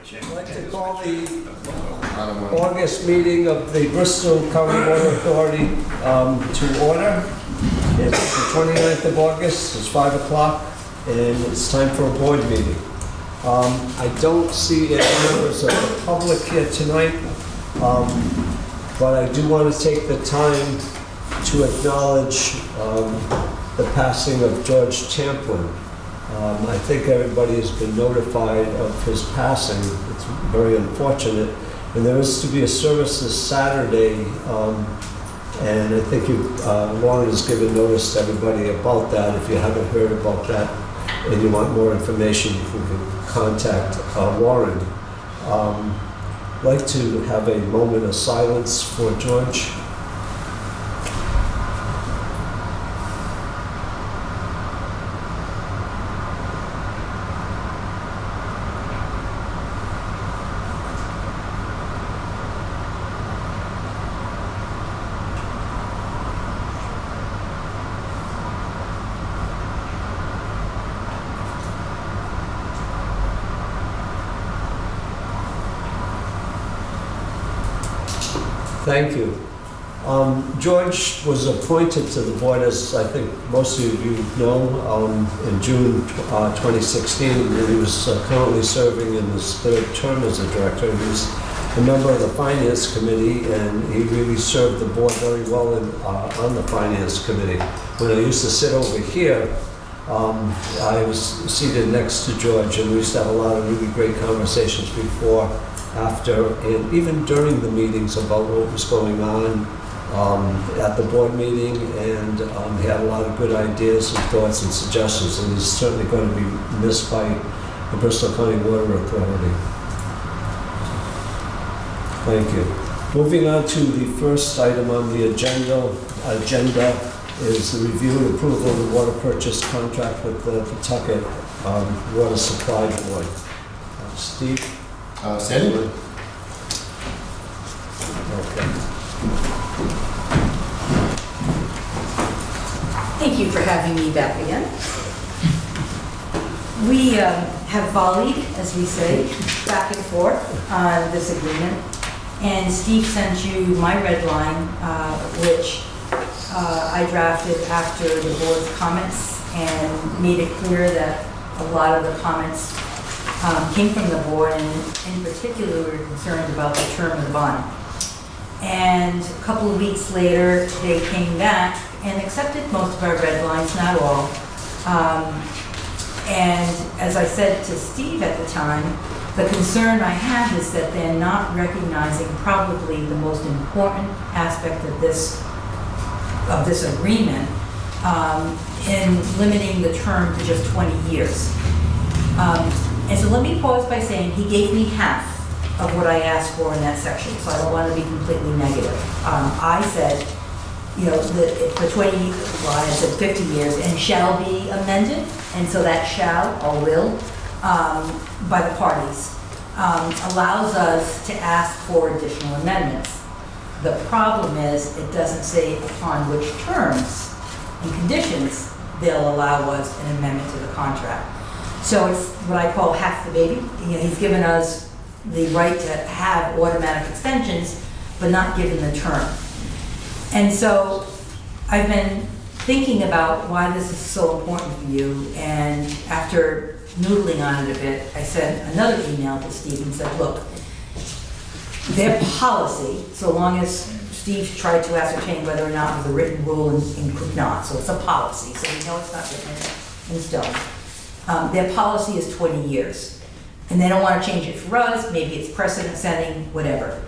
I'd like to call the August meeting of the Bristol County Water Authority to order. It's the 29th of August, it's 5 o'clock, and it's time for a board meeting. I don't see any members of the public here tonight, but I do want to take the time to acknowledge the passing of George Champlin. I think everybody has been notified of his passing. It's very unfortunate. And there is to be a service this Saturday, and I think Warren has given notice to everybody about that. If you haven't heard about that and you want more information, you can contact Warren. I'd like to have a moment of silence for George. Thank you. George was appointed to the board, as I think most of you know, in June 2016. And he was currently serving in his third term as a director. He was a member of the Finance Committee, and he really served the board very well on the Finance Committee. When I used to sit over here, I was seated next to George, and we used to have a lot of really great conversations before, after, and even during the meetings about what was going on at the board meeting, and he had a lot of good ideas and thoughts and suggestions, and he's certainly going to be missed by the Bristol County Water Authority. Thank you. Moving on to the first item on the agenda is the review and approval of the water purchase contract with the Pawtucket Water Supply Board. Steve? Sandy? Okay. Thank you for having me back again. We have volleyed, as we say, back and forth on this agreement. And Steve sent you my red line, which I drafted after the board's comments and made it clear that a lot of the comments came from the board, and in particular we were concerned about the term of the bond. And a couple of weeks later, they came back and accepted most of our red lines, not all. And as I said to Steve at the time, the concern I have is that they're not recognizing probably the most important aspect of this agreement in limiting the term to just 20 years. And so let me pause by saying he gave me half of what I asked for in that section, so I don't want to be completely negative. I said, you know, for 20, well, I said 50 years, and shall be amended, and so that shall or will by the parties allows us to ask for additional amendments. The problem is it doesn't say upon which terms and conditions they'll allow us an amendment to the contract. So it's what I call half the baby. You know, he's given us the right to have automatic extensions, but not given the term. And so I've been thinking about why this is so important for you, and after noodling on it a bit, I sent another email to Steve and said, look, their policy, so long as Steve tried to ascertain whether or not it was a written rule and could not, so it's a policy, so we know it's not written in stone. Their policy is 20 years, and they don't want to change it for us. Maybe it's precedent setting, whatever.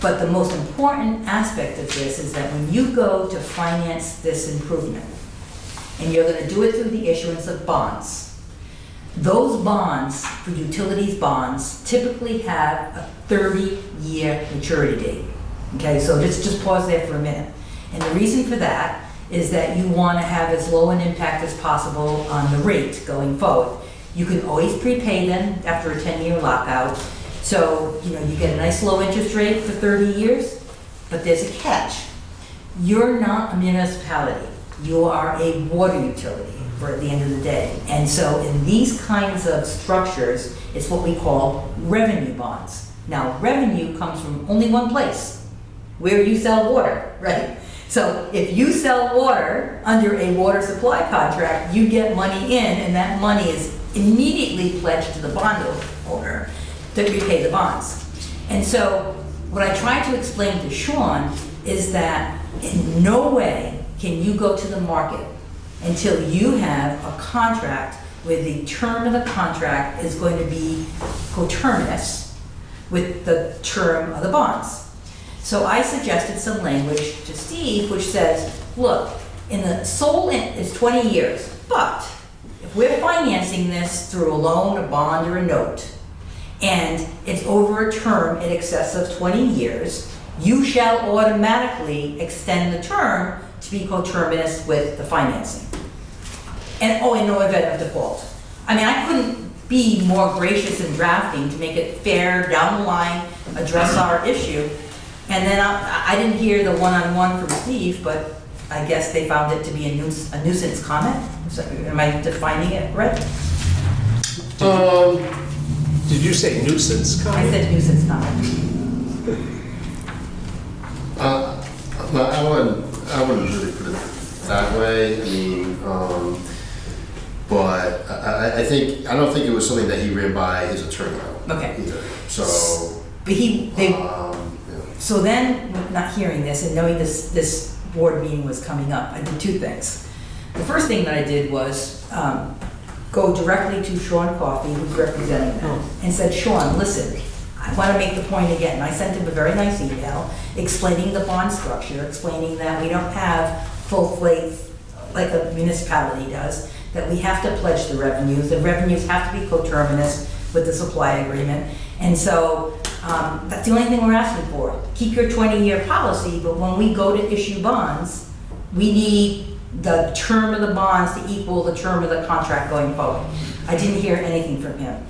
But the most important aspect of this is that when you go to finance this improvement, and you're going to do it through the issuance of bonds, those bonds, for utilities bonds, typically have a 30-year maturity date. Okay, so just pause there for a minute. And the reason for that is that you want to have as low an impact as possible on the rate going forward. You can always prepay them after a 10-year lockout. So, you know, you get a nice low interest rate for 30 years, but there's a catch. You're not a municipality. You are a water utility. for at the end of the day. And so in these kinds of structures, it's what we call revenue bonds. Now, revenue comes from only one place, where you sell water, right? So if you sell water under a water supply contract, you get money in, and that money is immediately pledged to the bondholder to repay the bonds. And so what I tried to explain to Sean is that in no way can you go to the market until you have a contract where the term of the contract is going to be coterminous with the term of the bonds. So I suggested some language to Steve which says, look, in the it's 20 years, but if we're financing this through a loan, a bond, or a note, and it's over a term in excess of 20 years, you shall automatically extend the term to be coterminous with the financing. And, in no event of default. I mean, I couldn't be more gracious in drafting to make it fair, down the line, address our issue. And then I didn't hear the one-on-one from Steve, but I guess they found it to be a nuisance comment. So, am I defining it right? Did you say nuisance comment? I said nuisance comment. I wouldn't really put it that way. I mean, but I don't think it was something that he ran by his attorney Okay. either. So, But yeah. So then, not hearing this and knowing this board meeting was coming up, I did two things. The first thing that I did was go directly to Sean Coffey, who's representing them, and said, Sean, listen, I want to make the point again. I sent him a very nice email explaining the bond structure, explaining that we don't have full faith like a municipality does, that we have to pledge the revenues. The revenues have to be coterminous with the supply agreement. And so that's the only thing we're asking for. Keep your 20-year policy, but when we go to issue bonds, we need the term of the bonds to equal the term of the contract going forward. I didn't hear anything from him.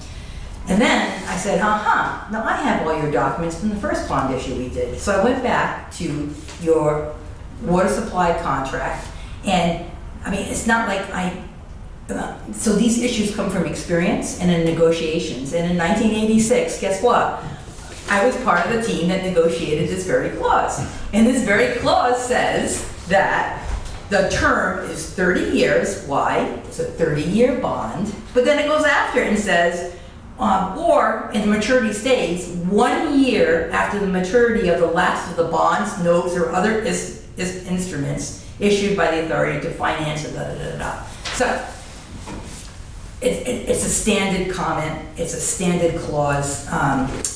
And then I said, now I have all your documents from the first bond issue we did. So I went back to your water supply contract, and I mean, it's not like so these issues come from experience and in negotiations. And in 1986, guess what? I was part of the team that negotiated this very clause. And this very clause says that the term is 30 years. Why? It's a 30-year bond. But then it goes after and says, or in the maturity stays 1 year after the maturity of the last of the bonds, notes, or other instruments issued by the authority to finance it, So it's a standard comment, it's a standard clause,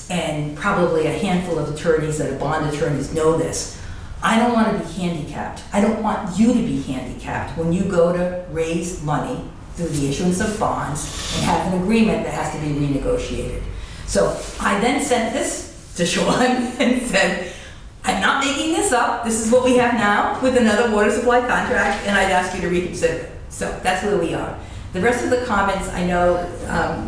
and probably a handful of attorneys that are bond attorneys know this. I don't want to be handicapped. I don't want you to be handicapped when you go to raise money through the issuance of bonds and have an agreement that has to be renegotiated. So I then sent this to Sean and said, I'm not making this up. This is what we have now with another water supply contract, and I'd ask you to reconsider it. So that's where we are. The rest of the comments, I know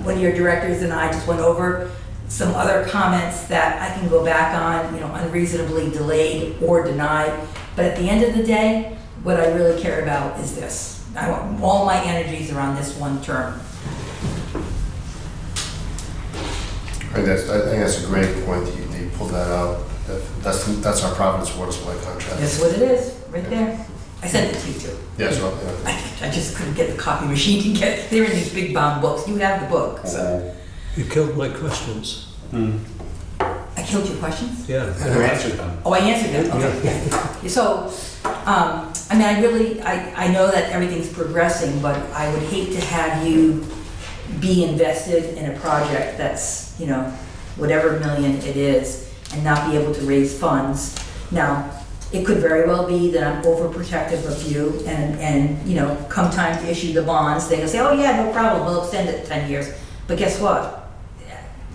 one of your directors and I just went over some other comments that I can go back on, unreasonably delayed or denied. But at the end of the day, what I really care about is this. I want all my energies are on this one term. I think that's a great point that you pulled that out. That's our Providence water supply contract. That's what it is, right there. I sent it to you too. Yes, well, yeah. I just couldn't get the copy machine to get. They're in these big bound books. You have the book. So. You killed my questions. I killed your questions? Yeah. You answered them. Oh, I answered them? Okay. Yeah. So, I mean, I know that everything's progressing, but I would hate to have you be invested in a project that's, whatever million it is, and not be able to raise funds. Now, it could very well be that I'm overprotective of you, and come time to issue the bonds, they're gonna say, oh yeah, no problem, we'll extend it 10 years. But guess what?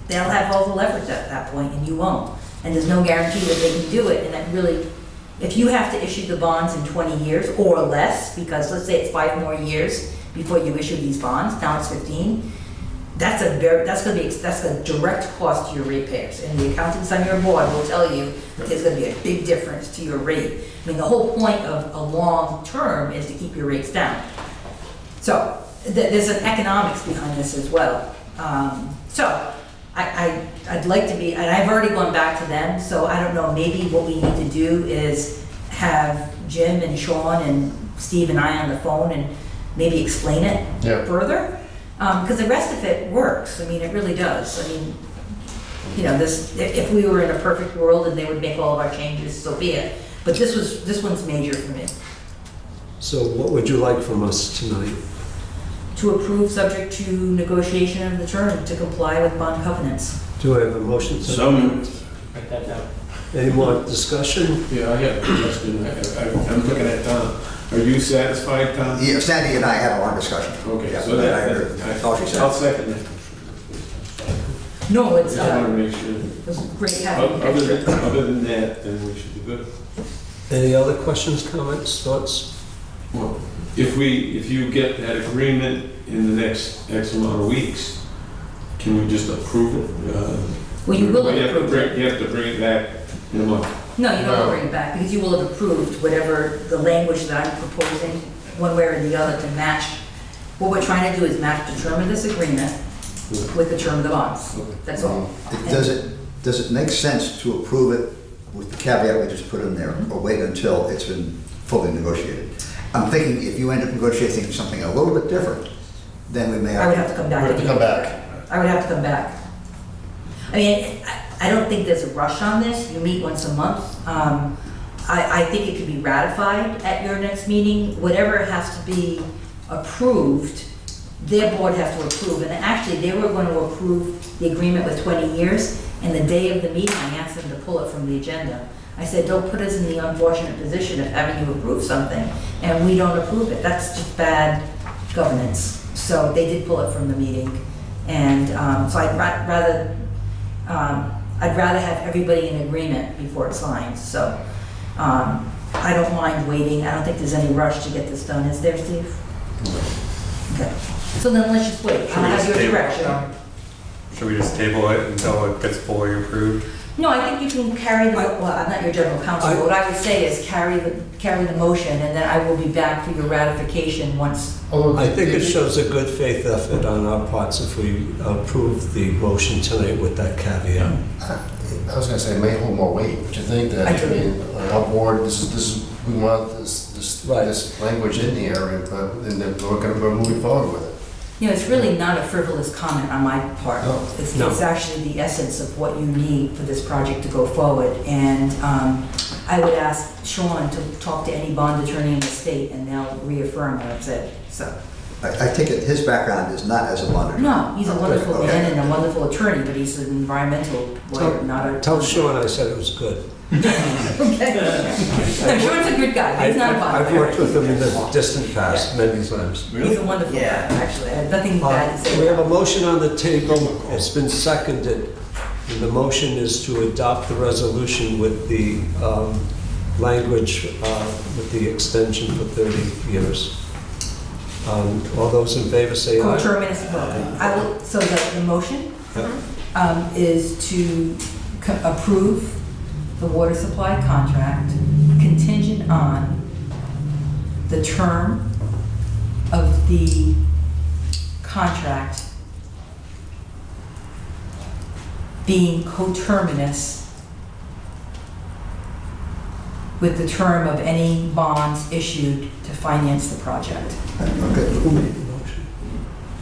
They'll have all the leverage at that point, and you won't. And there's no guarantee that they can do it. And that really, if you have to issue the bonds in 20 years or less, because let's say it's 5 more years before you issue these bonds, now it's 15, that's a direct cost to your ratepayers. And the accountants on your board will tell you that there's going to be a big difference to your rate. I mean, the whole point of a long term is to keep your rates down. So there's an economics behind this as well. So I'd like to be, and I've already gone back to them, so I don't know, maybe what we need to do is have Jim and Sean and Steve and I on the phone and maybe explain it Yeah. further. Because the rest of it works. I mean, it really does. I mean, you know, this, if we were in a perfect world and they would make all of our changes, so be it. But this one's major for me. So what would you like from us tonight? To approve subject to negotiation of the term to comply with bond covenants. Do I have a motion? So moved. Write that down. Any more discussion? Yeah, I have a question. I'm looking at Tom. Are you satisfied, Tom? Yeah, Sandy and I had a long discussion. Okay, Yeah, so but I that, agree. All she said. I'll second that. No, it's, Just want to make sure. it's great having you. Other than that, then we should be good. Any other questions, comments, thoughts? Well, if you get that agreement in the next X amount of weeks, can we just approve it? Well, you will Or have approved it. You have to bring it back in a month. No, you don't No. bring it back, because you will have approved whatever the language that I'm proposing, one way or the other, to match. What we're trying to do is match the term of this agreement with the term of the bonds. That's all. Does it make sense to approve it with the caveat we just put in there, or wait until it's been fully negotiated? I'm thinking if you end up negotiating something a little bit different, then we may I would have. have to come We back. have to come back. I would have to come back. I mean, I don't think there's a rush on this. You meet once a month. I think it could be ratified at your next meeting. Whatever has to be approved, their board has to approve. And actually, they were going to approve the agreement with 20 years. And the day of the meeting, I asked them to pull it from the agenda. I said, don't put us in the unfortunate position of having you approve something and we don't approve it. That's just bad governance. So they did pull it from the meeting. And so I'd rather have everybody in agreement before it's signed. So I don't mind waiting. I don't think there's any rush to get this done. Is there, Steve? Okay. So then let's just wait. Should I'll we have just your table it direction. now? Should we just table it until it gets fully approved? No, I think you can carry the, well, I'm not your general counsel, but what I would say is carry the motion, and then I will be back for your ratification once. Although I think it shows a good faith effort on our parts if we approve the motion tonight with that caveat. I was gonna say, it may hold more weight, but you think that, I I do. mean, on our board, this is, we want this Right. language in here, and then we're moving forward with it. You know, it's really not a frivolous comment on my part. No. It's No. actually the essence of what you need for this project to go forward. And I would ask Sean to talk to any bond attorney in the state, and they'll reaffirm what I've said, so. I take it his background is not as a bond attorney. No, he's a wonderful Okay. man and a wonderful attorney, but he's an environmental lawyer, not a. Tell Sean I said it was good. Okay. I'm sure it's a good guy, but he's not a bond I've worked lawyer. with him in the distant past many times. He's a wonderful guy, actually. I have nothing bad to say. We have a motion on the table, it's been seconded, and the motion is to adopt the resolution with the language, with the extension for 30 years. All those in favor say aye. Coterminous vote. I will, so the motion is to approve the water supply contract contingent on the term of the contract being coterminous with the term of any bonds issued to finance the project. Okay. Who made the motion?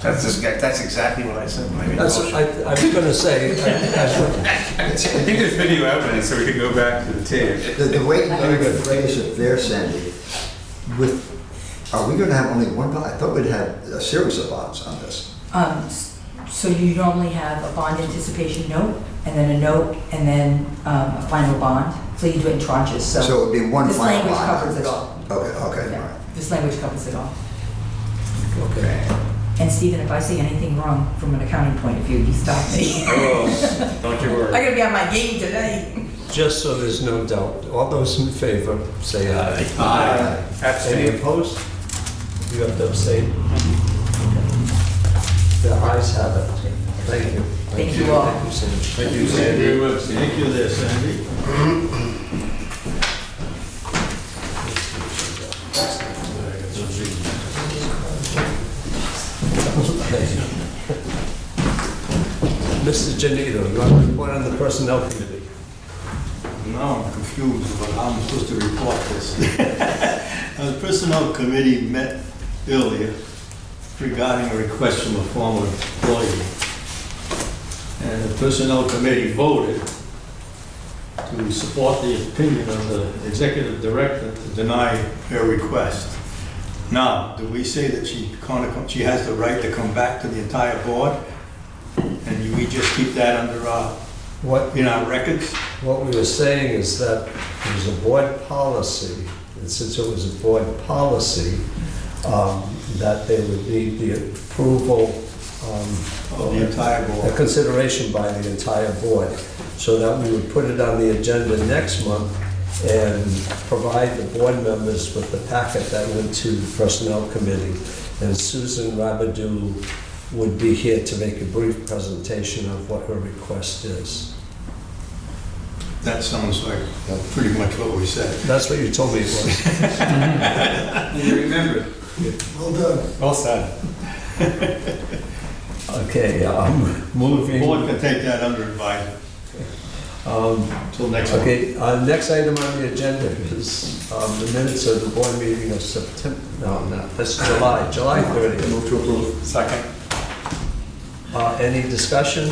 That's exactly what I said when I made the That's, motion. I was gonna say, I think there's video evidence, so we could go back to the tape. The way you phrase it there, Sandy, are we gonna have only one bond? I thought we'd have a series of bonds on this. So you normally have a bond anticipation note, and then a note, and then a final bond. So you do it in tranches, So so it would be one this final language bond. covers it all. Okay, all Yeah, right. this language covers it all. okay. And Stephen, if I say anything wrong from an accounting point of view, you stop me. Oh, don't you I worry. gotta be on my game today. Just so there's no doubt, all those in favor, say aye. Aye. Any Abstain. opposed? You have to abstain? The ayes have it. Thank you. Thank you all. Thank you, Sandy. Thank you, Thank you Sandy. very much. Thank you there, Sandy. Mr. Janito, you want to report on the Personnel Committee? Now I'm confused about how I'm supposed to report this. The Personnel Committee met earlier regarding a request from a former employee. And the Personnel Committee voted to support the opinion of the Executive Director to deny her request. Now, do we say that she has the right to come back to the entire board? And do we just keep that under our records? What we were saying is that it was a board policy, and since it was a board policy, that they would need the approval, Of the entire a board. consideration by the entire board, so that we would put it on the agenda next month and provide the board members with the packet that went to the Personnel Committee. And Susan Rabadou would be here to make a brief presentation of what her request is. That sounds like pretty much what we said. That's what you told me it was. You remember? Well done. Well said. Okay, The moving. board can take that under advisement until next week. Okay, next item on the agenda is the minutes of the board meeting of September, that's July 30th. Move to approve. Second. Any discussion?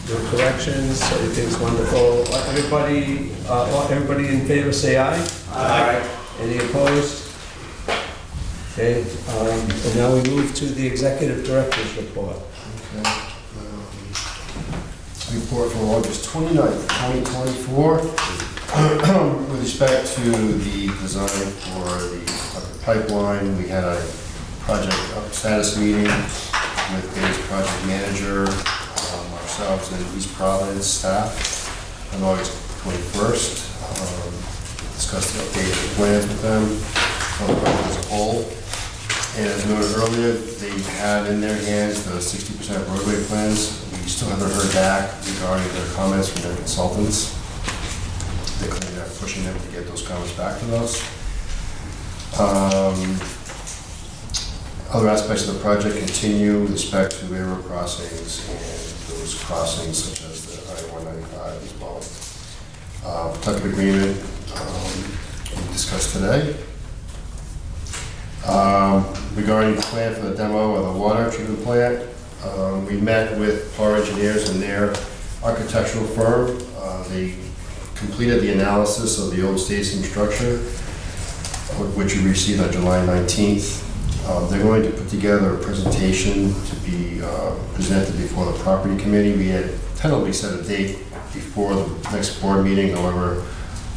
No corrections? Everything's wonderful. Everybody in favor, say aye. Aye. Any opposed? Okay, and now we move to the Executive Director's report. Okay. Report for August 29th, 2024. With respect to the design for the pipeline, we had a project status meeting with Dave's project manager, ourselves, and East Providence staff on August 21st. Discussed the updated plans with them on the project as a whole. And as noted earlier, they have in their hands the 60% roadway plans. We still haven't heard back regarding their comments from their consultants. They're clearly not pushing them to get those comments back to us. Other aspects of the project continue with respect to railroad crossings and those crossings such as the I-195 as well. Protective agreement we discussed today. Regarding the plan for the demo of the water treatment plant, we met with Par Engineers and their architectural firm. They completed the analysis of the old station structure, which we received on July 19th. They're going to put together a presentation to be presented before the property committee. We had tentatively set a date before the next board meeting. However,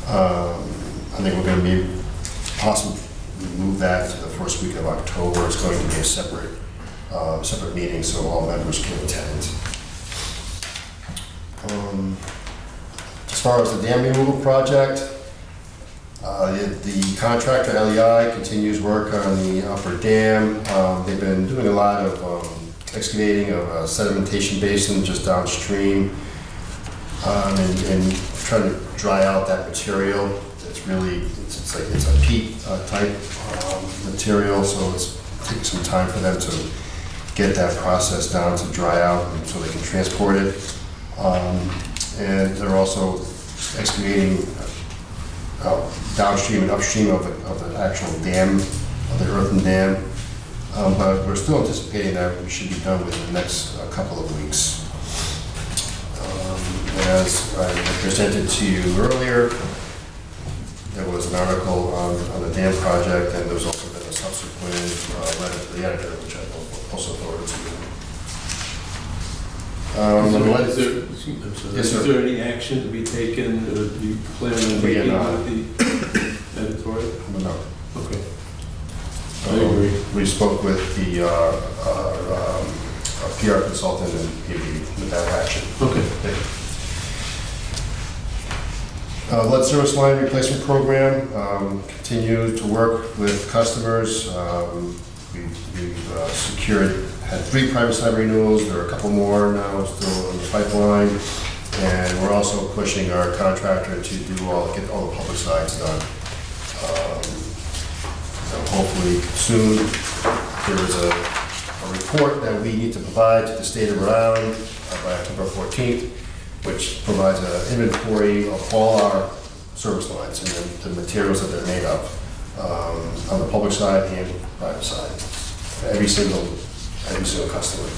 I think we're going to be possible move that to the first week of October. It's going to be a separate meeting, so all members can attend. As far as the dam removal project, the contractor, LEI, continues work on the upper dam. They've been doing a lot of excavating of a sedimentation basin just downstream and trying to dry out that material. It's really, it's a peat type material, so it's taking some time for them to get that process down to dry out and so they can transport it. And they're also excavating downstream and upstream of the actual dam, of the earthen dam. But we're still anticipating that we should be done within the next couple of weeks. As I presented to you earlier, there was an article on the dam project, and there's also been a subsequent letter to the editor, which I also forwarded to you. Yes, sir. Is there any action to be taken, or do you plan on We are taking not. with the editorial? No. Okay. I agree. We spoke with the PR consultant and he'd be with that action. Okay. Lead service line replacement program continues to work with customers. We've had 3 private side renewals. There are a couple more now still in the pipeline, and we're also pushing our contractor to get all the public sides done. Hopefully soon. There was a report that we need to provide to the state of Rhode Island by October 14th, which provides an inventory of all our service lines and the materials that they're made of, on the public side and private side, every single customer.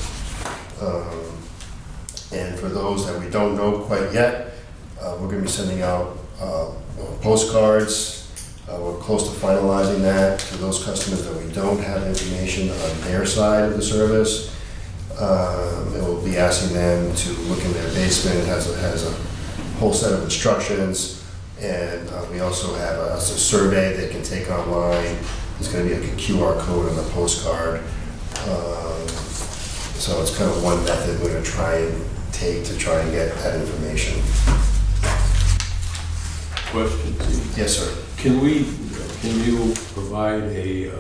And for those that we don't know quite yet, we're going to be sending out postcards. We're close to finalizing that to those customers that we don't have information on their side of the service. And we'll be asking them to look in their basement. It has a whole set of instructions, and we also have a survey they can take online. There's going to be like a QR code on the postcard. So it's kind of one method we're going to try and take to try and get that information. Question. Yes, sir. Can you provide a,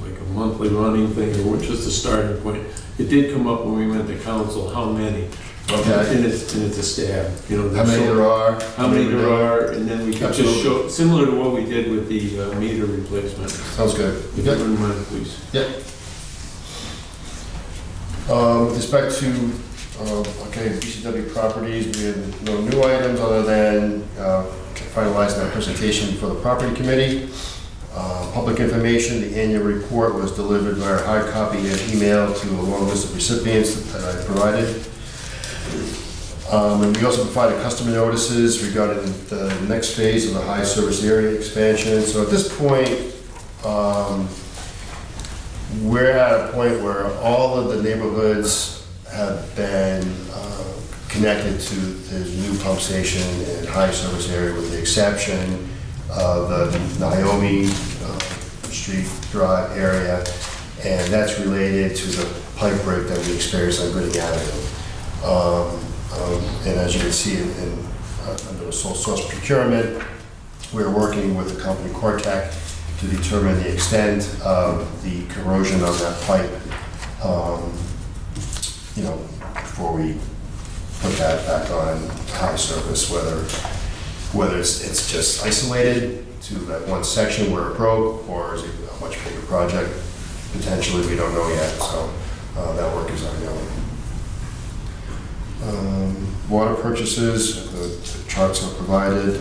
like a monthly running thing, or just a starting point? It did come up when we went to council, how many? Okay. And it's a stab, you know. How many there are? How many there are, and then we can just Absolutely. show, similar to what we did with the meter replacement. Sounds good. If you wouldn't mind, please. Yep. With respect to, BCW properties, we have no new items other than finalizing that presentation for the property committee. Public information, the annual report was delivered by our hard copy and email to a long list of recipients that I provided. And we also provided customer notices regarding the next phase of the high service area expansion. So at this point, we're at a point where all of the neighborhoods have been connected to the new pump station and high service area, with the exception of the Naomi Street Drive area, and that's related to the pipe break that we experienced on Gooding Avenue. And as you can see under the sole source procurement, we're working with the company Cortec to determine the extent of the corrosion on that pipe, before we put that back on high service, whether it's just isolated to that one section where it broke, or is it a much bigger project? Potentially, we don't know yet, so that work is ongoing. Water purchases, the charts are provided.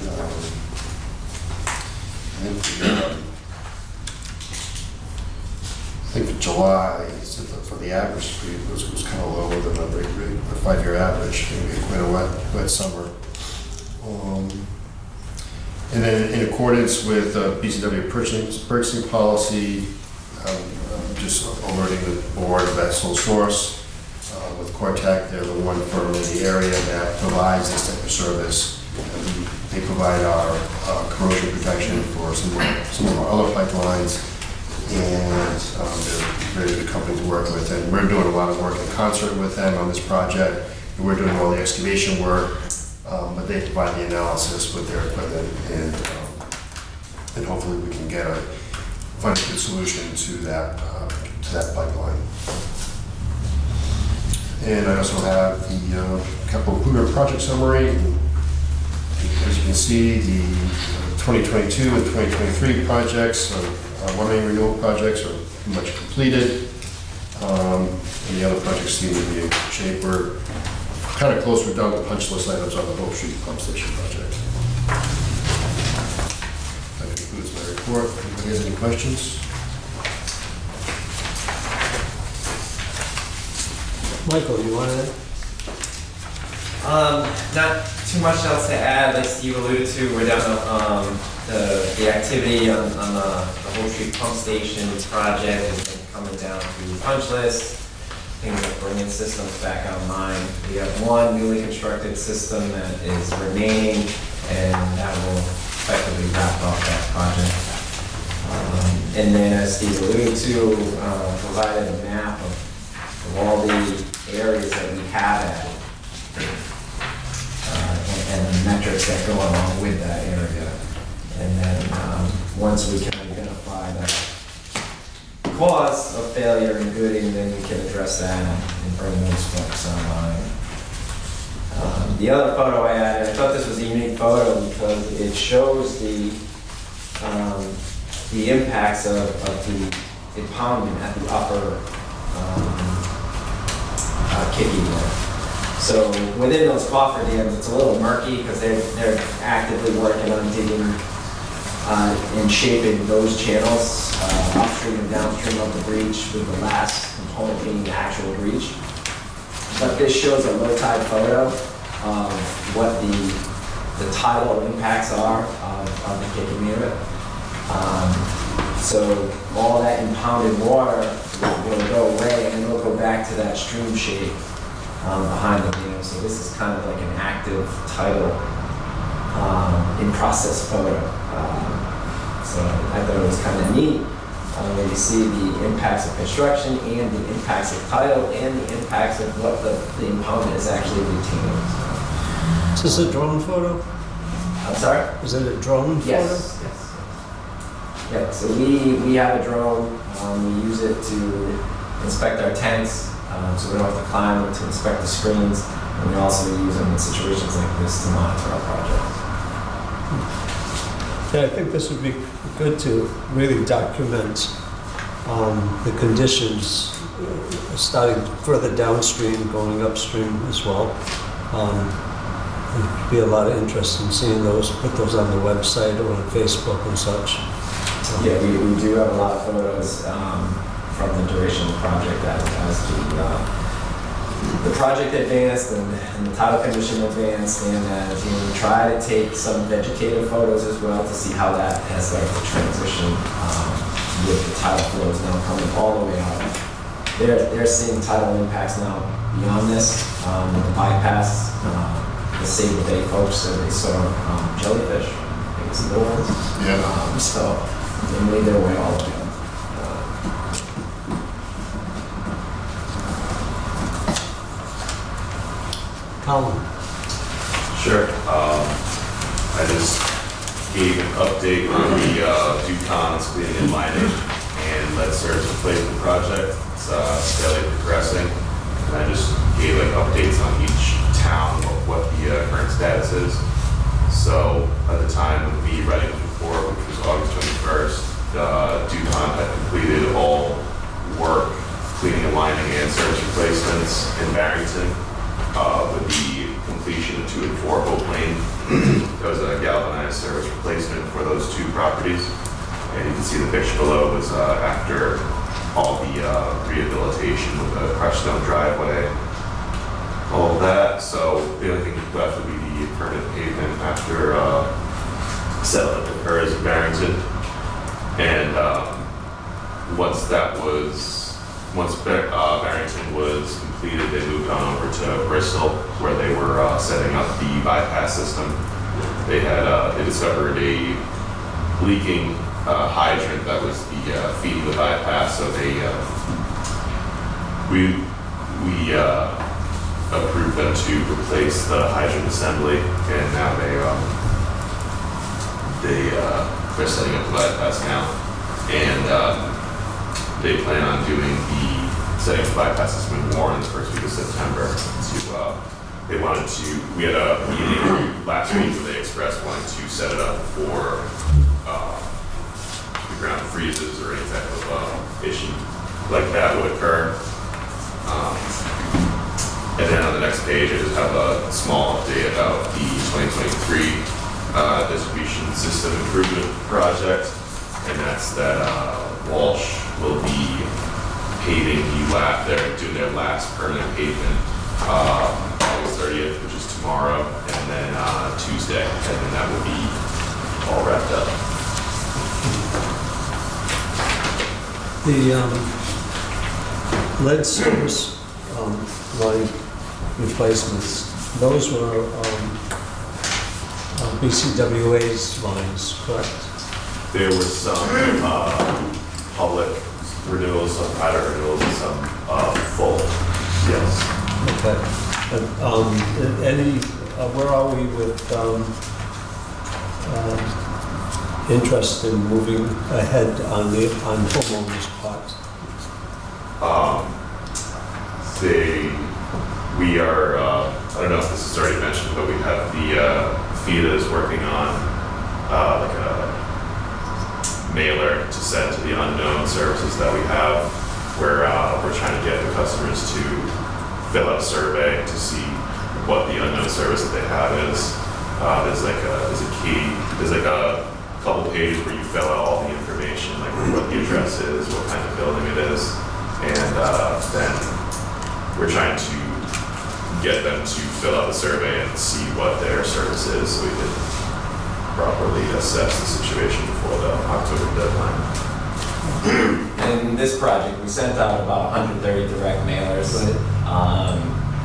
I think for July, for the average speed was kind of lower than the 5-year average. Maybe quite a wet summer. And then in accordance with BCW purchasing policy, just alerting the board of that sole source. With Cortec, they're the one firm in the area that provides this type of service. They provide our corrosion protection for some of our other pipelines, and they're a very good company to work with. And we're doing a lot of work in concert with them on this project. And we're doing all the excavation work, but they provide the analysis with their equipment, and hopefully we can find a good solution to that pipeline. And I also have the capital improvement project summary. As you can see, the 2022 and 2023 projects, water main renewal projects, are much completed. And the other projects seem to be in good shape. We're kind of close. We're down to punch list items on the Hope Street Pump Station project. That concludes my report. Anybody has any questions? Michael, you want to? Not too much else to add. Like Steve alluded to, we're down the activity on the Whole Street Pump Station project has been coming down to punch list. Things are bringing systems back online. We have one newly constructed system that is remaining, and that will effectively wrap up that project. And then, as Steve alluded to, provided a map of all the areas that we have added, and the metrics that go along with that area. And then once we can identify the cause of failure in Gooding, then we can address that and bring those folks online. The other photo I added, I thought this was a unique photo because it shows the impacts of the impoundment at the upper kicking there. So within those coffer dams, it's a little murky because they're actively working on digging and shaping those channels upstream and downstream of the breach, with the last component being the actual breach. But this shows a low tide photo of what the tidal impacts are of the Kickamira. So all that impounded water will go away and it'll go back to that stream shape behind the dam. So this is kind of like an active tidal in-process photo. So I thought it was kind of neat where you see the impacts of construction and the impacts of tidal and the impacts of what the impoundment is actually retaining. Is this a drone photo? I'm sorry? Is it a drone photo? Yes. Yeah, so we have a drone. We use it to inspect our tanks, so we don't have to climb them to inspect the screens. And we also use them in situations like this to monitor our projects. Yeah, I think this would be good to really document the conditions starting further downstream, going upstream as well. There'd be a lot of interest in seeing those, put those on the website or on Facebook and such. Yeah, we do have a lot of photos from the duration of the project as the project advanced and the tidal condition advanced, and as we try to take some vegetative photos as well to see how that has started to transition with the tidal flows now coming all the way out. They're seeing tidal impacts now beyond this, with the bypass, the Save the Bay folks said they saw jellyfish, I think it's the little ones. Yeah. So they made their way all the way up. Colin? Sure. I just gave an update on the Ducon's cleaning and lining and lead service replacement project. It's steadily progressing. And I just gave like updates on each town of what the current status is. So by the time of me writing the report, which was August 21st, Ducon had completed all work, cleaning and lining and service replacements in Barrington. With the completion of 2 and 4 Hope Lane. That was a galvanized service replacement for those 2 properties. And you can see the picture below was after all the rehabilitation with the crushed stone driveway, all of that. So the only thing left would be the permanent pavement after settlement occurs in Barrington. And once Barrington was completed, they moved on over to Bristol, where they were setting up the bypass system. They discovered a leaking hydrant that was feeding the bypass, so we approved them to replace the hydrant assembly, and now they're setting up the bypass now, and they plan on doing setting up the bypass system in Warren the first week of September. We had a meeting last week where they expressed wanting to set it up for the ground freezes or any type of issue like that would occur. And then on the next page, I just have a small update about the 2023 distribution system improvement project, and that's that Walsh will be paving they're doing their last permanent pavement August 30th, which is tomorrow, and then Tuesday, and then that will be all wrapped up. The lead service line replacements, those were BCWA's lines, correct? There were some public renewals, some private renewals, and some full. Yes. Okay. Where are we with interest in moving ahead on homeowners' part? We are, I don't know if this is already mentioned, but we have the FIDA is working on like a mailer to send to the unknown services that we have, where we're trying to get the customers to fill out a survey to see what the unknown service that they have is. There's like a couple pages where you fill out all the information, like what the address is, what kind of building it is, and then we're trying to get them to fill out the survey and see what their service is so we can properly assess the situation before the October deadline. In this project, we sent out about 130 direct mailers.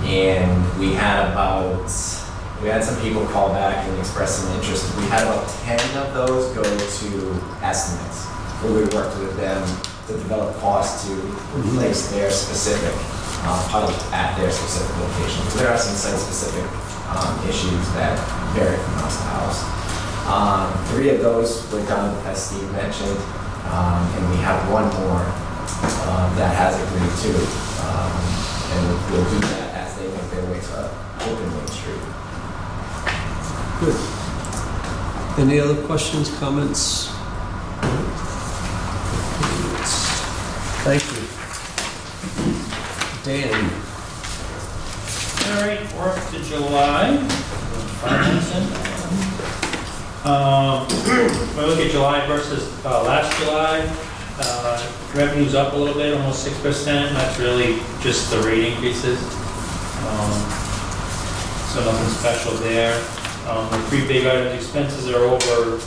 And we had some people call back and express some interest. We had about 10 of those go to estimates, where we worked with them to develop costs to replace their specific pipe at their specific location. So there are some site-specific issues that vary from house to house. 3 of those were done, as Steve mentioned, and we have 1 more that has agreed to. And we'll do that as they make their way to Open Main Street. Good. Any other questions, comments? Thank you. Dan? All right, 4th of July, 5 months in. When we look at July versus last July, revenue's up a little bit, almost 6%. That's really just the rate increases. So nothing special there. The 3 big items, expenses are over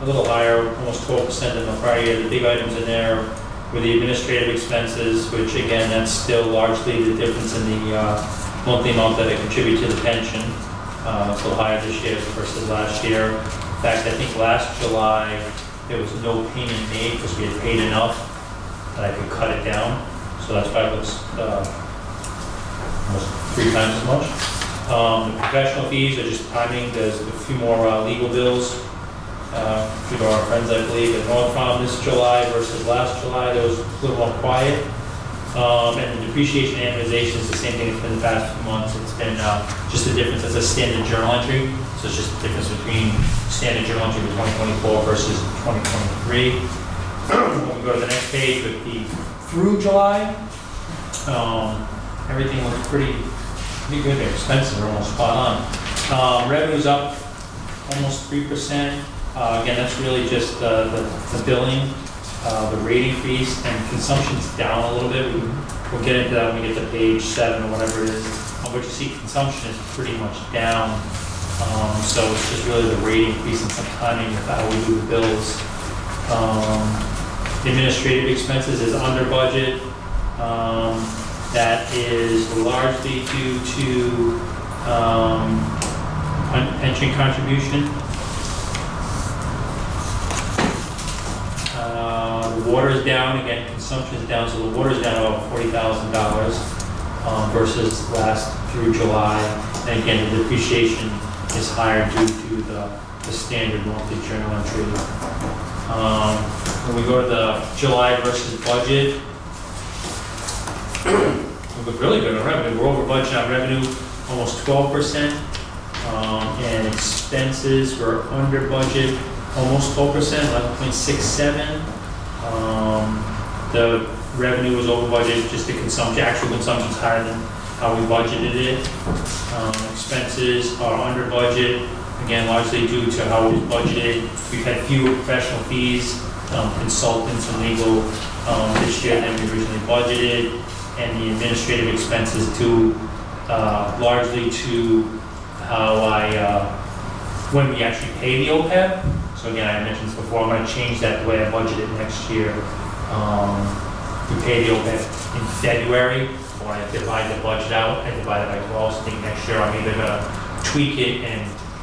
a little higher, almost 12% than the prior year. The big items in there were the administrative expenses, which again, that's still largely the difference in the monthly amount that I contribute to the pension. It's a little higher this year versus last year. In fact, I think last July, there was no payment made because we had paid enough that I could cut it down. So that's why it was almost 3 times as much. The professional fees are just timing. There's a few more legal bills. Due to our friends, I believe, at North Farm this July versus last July, there was a little more quiet. And the depreciation and amortization is the same thing it's been the past few months. It's been just a difference as a standard journal entry. So it's just the difference between standard journal entry for 2024 versus 2023. When we go to the next page with the through July, everything looks pretty good. Their expenses are almost spot on. Revenue's up almost 3%. Again, that's really just the billing, the rate increase, and consumption's down a little bit. We'll get into that when we get to page 7 or whatever it is. But you see, consumption is pretty much down. So it's just really the rate increase and some timing with how we do the bills. Administrative expenses is under budget. That is largely due to pension contribution. The water is down, again, consumption is down, so the water is down about $40,000 versus last through July. And again, the depreciation is higher due to the standard monthly journal entry. When we go to the July versus budget, we look really good on revenue. We're over budget on revenue, almost 12%. And expenses were under budget, almost 12%, 11.67. The revenue was over budget, just the consumption, actual consumption is higher than how we budgeted it. Expenses are under budget, again, largely due to how it was budgeted. We've had fewer professional fees, consultants and legal this year than we originally budgeted, and the administrative expenses due largely to how when we actually pay the OPEB. So again, I mentioned this before, I'm going to change that the way I budget it next year. We pay the OPEB in February. When I divide the budget out, I divide it by 12. So I think next year I'm either going to tweak it and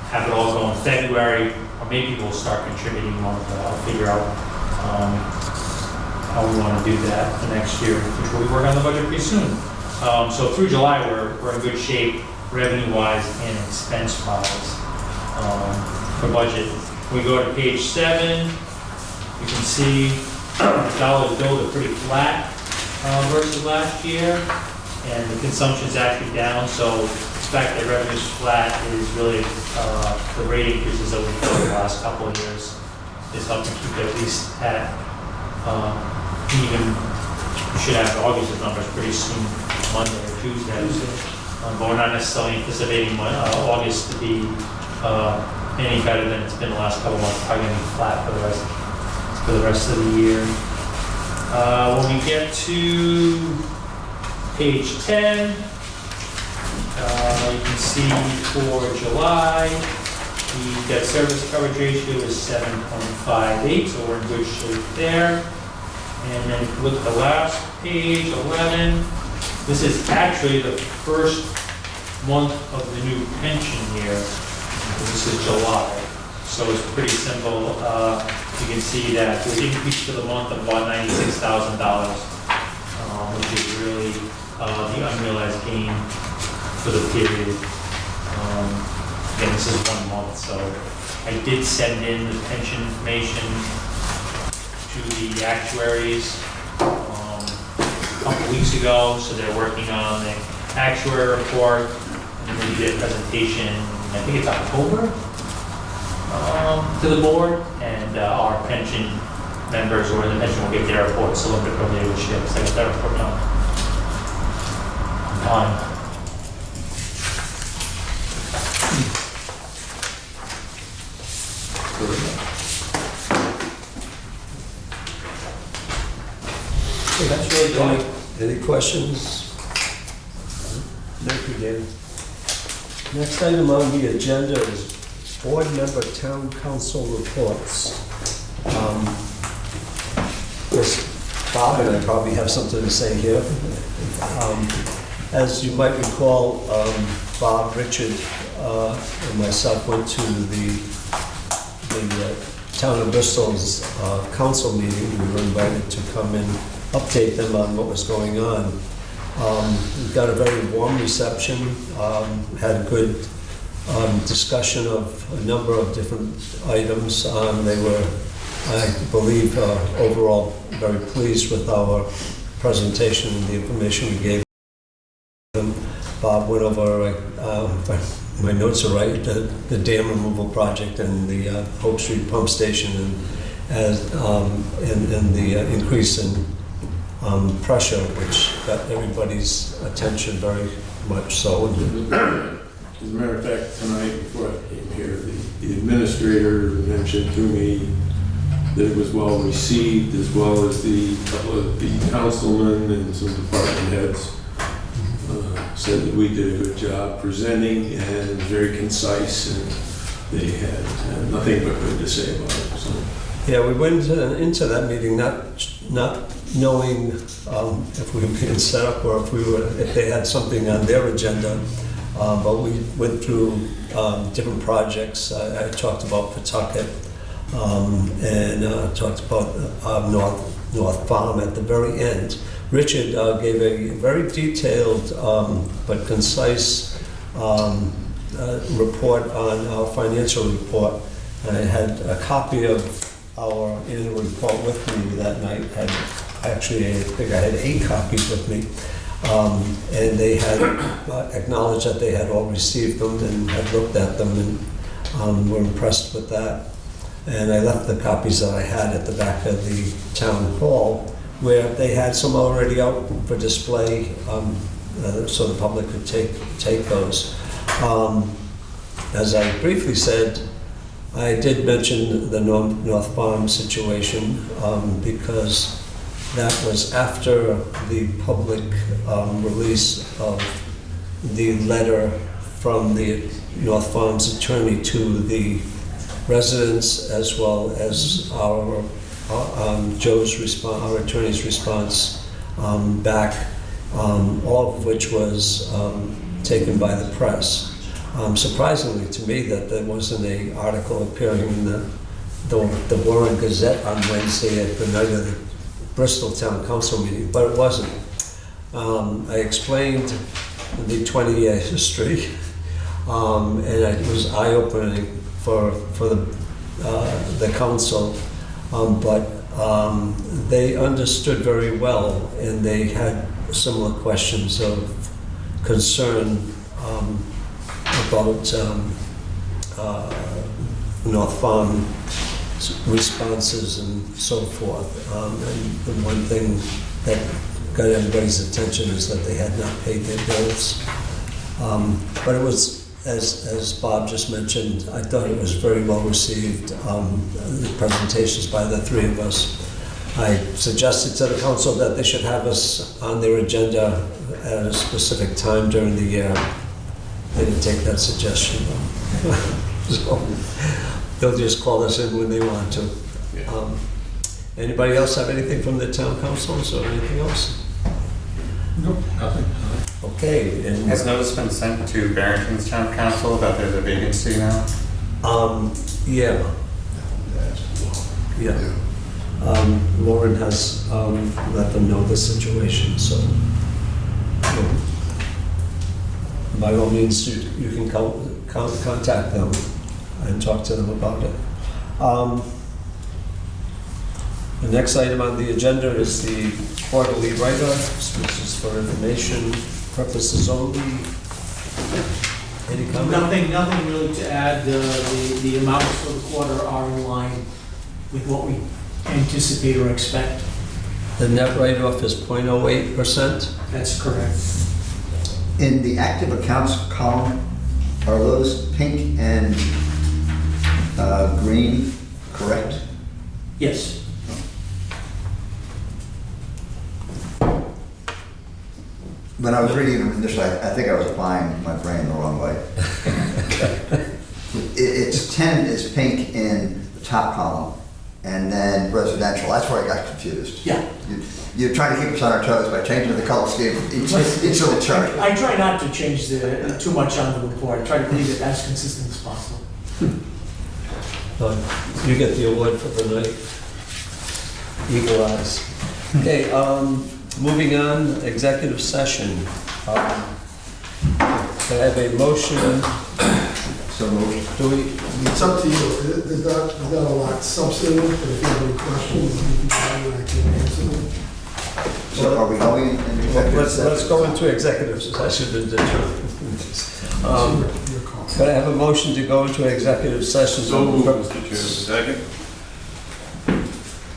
have it all go in February, or maybe we'll start contributing more. I'll figure out how we want to do that the next year, which we'll be working on the budget pretty soon. So through July, we're in good shape, revenue-wise and expense-wise for budget. We go to page 7, you can see the dollar bills are pretty flat versus last year, and the consumption is actually down. So the fact that revenue is flat is really the rate increases that we've done the last couple of years is helping keep it at least at even we should have August's numbers pretty soon, Monday or Tuesday. But we're not necessarily anticipating August to be any better than it's been the last couple months. Probably gonna be flat for the rest of the year. When we get to page 10, you can see for July, the debt service coverage ratio is 7.58, so we're in good shape there. And then if you look at the last page, 11, this is actually the first month of the new pension year. This is July, so it's pretty simple. You can see that we increased for the month of about $96,000, which is really the unrealized gain for the period. Again, this is 1 month, so I did send in the pension information to the actuaries a couple weeks ago, so they're working on the actuary report, and then we did a presentation, I think it's October, to the board, and our pension members or the pension will get their reports a little bit earlier this year, because I got that report on time. That's really good. Any questions? Thank you, Dan. Next item on the agenda is board member town council reports. Yes, Bob and I probably have something to say here. As you might recall, Bob, Richard, and myself went to the town of Bristol's council meeting. We were invited to come and update them on what was going on. We got a very warm reception, had a good discussion of a number of different items. They were, I believe, overall very pleased with our presentation and the information we gave them. Bob went over, my notes are right, the dam removal project and the Hope Street pump station and the increase in pressure, which got everybody's attention very much so. As a matter of fact, tonight before I came here, the administrator mentioned to me that it was well received, as well as the couple of the councilmen and some department heads said that we did a good job presenting and very concise, and they had nothing but good to say about it. So. Yeah, we went into that meeting not knowing if we were being set up or if they had something on their agenda, but we went through different projects. I talked about Pawtucket and talked about North Farm at the very end. Richard gave a very detailed but concise report on our financial report. I had a copy of our annual report with me that night. I think I had 8 copies with me. And they had acknowledged that they had all received them and had looked at them and were impressed with that. And I left the copies that I had at the back of the town hall, where they had some already out for display, so the public could take those. As I briefly said, I did mention the North Farm situation because that was after the public release of the letter from the North Farm's attorney to the residents, as well as our Joe's response, our attorney's response back, all of which was taken by the press. Surprisingly to me that there wasn't an article appearing in the Warren Gazette on Wednesday at the night of the Bristol Town Council meeting, but it wasn't. I explained the 20-year history, and it was eye-opening for the council, but they understood very well, and they had similar questions of concern about North Farm responses and so forth. And the one thing that got everybody's attention is that they had not paid their bills. But it was, as Bob just mentioned, I thought it was very well received, the presentations by the three of us. I suggested to the council that they should have us on their agenda at a specific time during the year. They didn't take that suggestion. So they'll just call us in when they want to. Anybody else have anything from the town councils or anything else? Nope, nothing. Okay. And Has notice been sent to Barrington's town council that there's a vacancy now? Yeah. Yeah. Lauren has let them know the situation, so by all means, you can contact them and talk to them about it. The next item on the agenda is the quarterly write-offs, which is for information purposes only. Any comment? Nothing really to add. The amounts for the quarter are in line with what we anticipate or expect. The net write-off is 0.08%. That's correct. In the active accounts column, are those pink and green correct? Yes. When I was reading them initially, I think I was applying my brain the wrong way. It's 10 is pink in the top column, and then residential, that's where I got confused. Yeah. You're trying to keep us on our toes by changing the color scheme each little chart. I try not to change too much on the report. I try to leave it as consistent as possible. You get the award for the night. Eagle eyes. Okay, moving on, executive session. Can I have a motion? So moved. Do we? It's up to you. There's not a lot substantive, but if you have any questions, you can tell me, I can answer them. So are we going into executive session? Let's go into executive session and determine. Your call. Can I have a motion to go into executive session? So moved, Mr. Chairman. Second.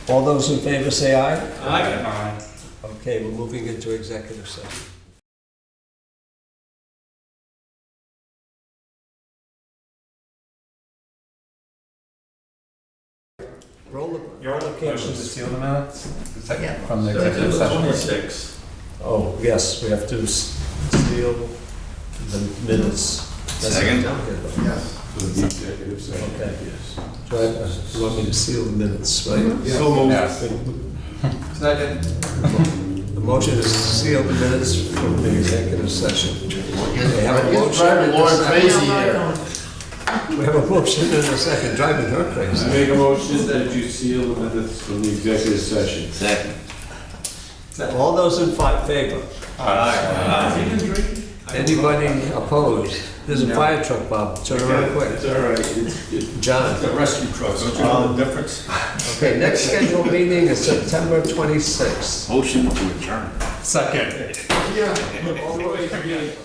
All those in favor say aye. Aye. Okay, we're moving into executive session. Your motion to seal the minutes? Yeah. From the executive session? 26. Oh, yes, we have to seal the minutes. That's Second. Yes. For the executive session. Okay. Yes. Do you want me to seal the minutes, right? So moved. Yes. Second. The motion is to seal the minutes from the executive session. We have a It's motion driving and a Lauren second. crazy here. We have a motion and a second, driving her I crazy. make a motion that you seal the minutes from the executive session. Second. All those in favor? Anybody opposed? There's a fire truck, Bob, turn around quick. It's all right. John? The rescue trucks, don't you know the difference? Okay, next scheduled meeting is September 26th. Motion to adjourn. Second. Yeah, all the way to the